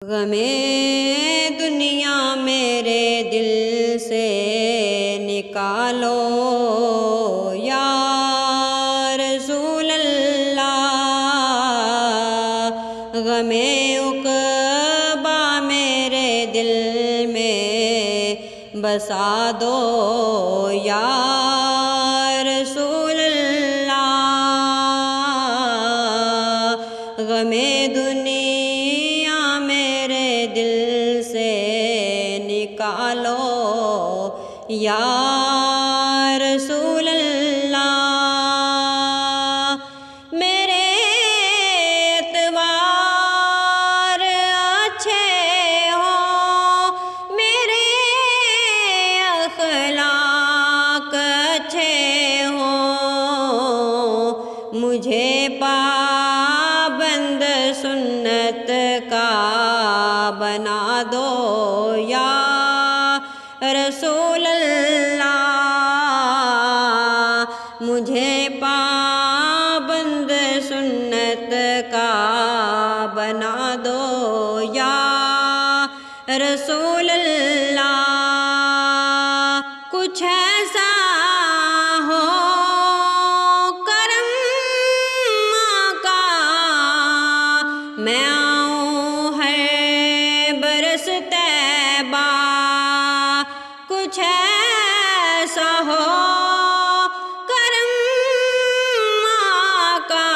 غم دنیا میرے دل سے نکالو یا رسول اللہ، غم عقبہ میرے دل میں بسا دو یا رسول اللہ، غم دنیا میرے دل سے نکالو یا رسول اللہ، میرے اعتبار اچھے ہوں، میرے اخلاق اچھے ہوں، مجھے پابند سنت کا بنا دو یا رسول اللہ، مجھے پابند سنت کا بنا دو یا رسول اللہ، کچھ ایسا ہو کرم آقا میں آؤں ہے برس طیبہ، کچھ ایسا ہو کرم آقا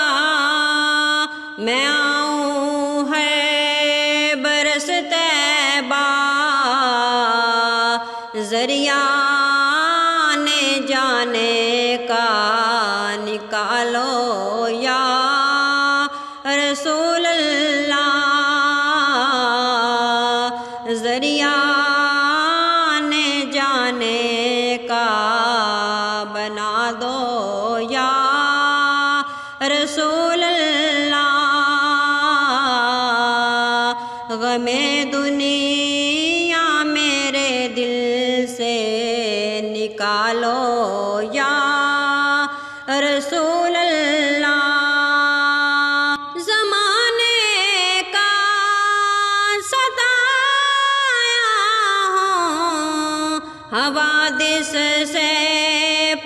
میں آؤں ہے برس طیبہ، ذریعہ آنے جانے کا نکالو یا رسول اللہ، ذریعہ آنے جانے کا بنا دو یا رسول اللہ، غم دنیا میرے دل سے نکالو یا رسول اللہ، زمانے کا ستایا ہوں، حوادث سے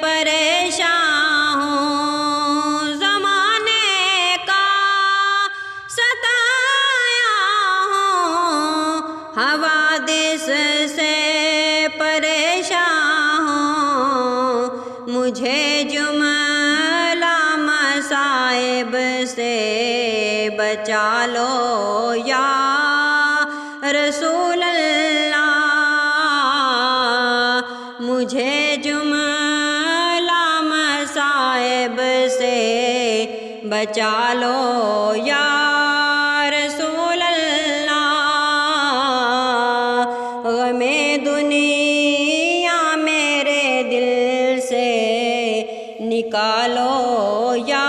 پریشان ہوں، زمانے کا ستایا ہوں، حوادث سے پریشان ہوں، مجھے جملہ مصائب سے بچا لو یا رسول اللہ، مجھے جملہ مصائب سے بچا لو یا رسول اللہ، غم دنیا میرے دل سے نکالو یا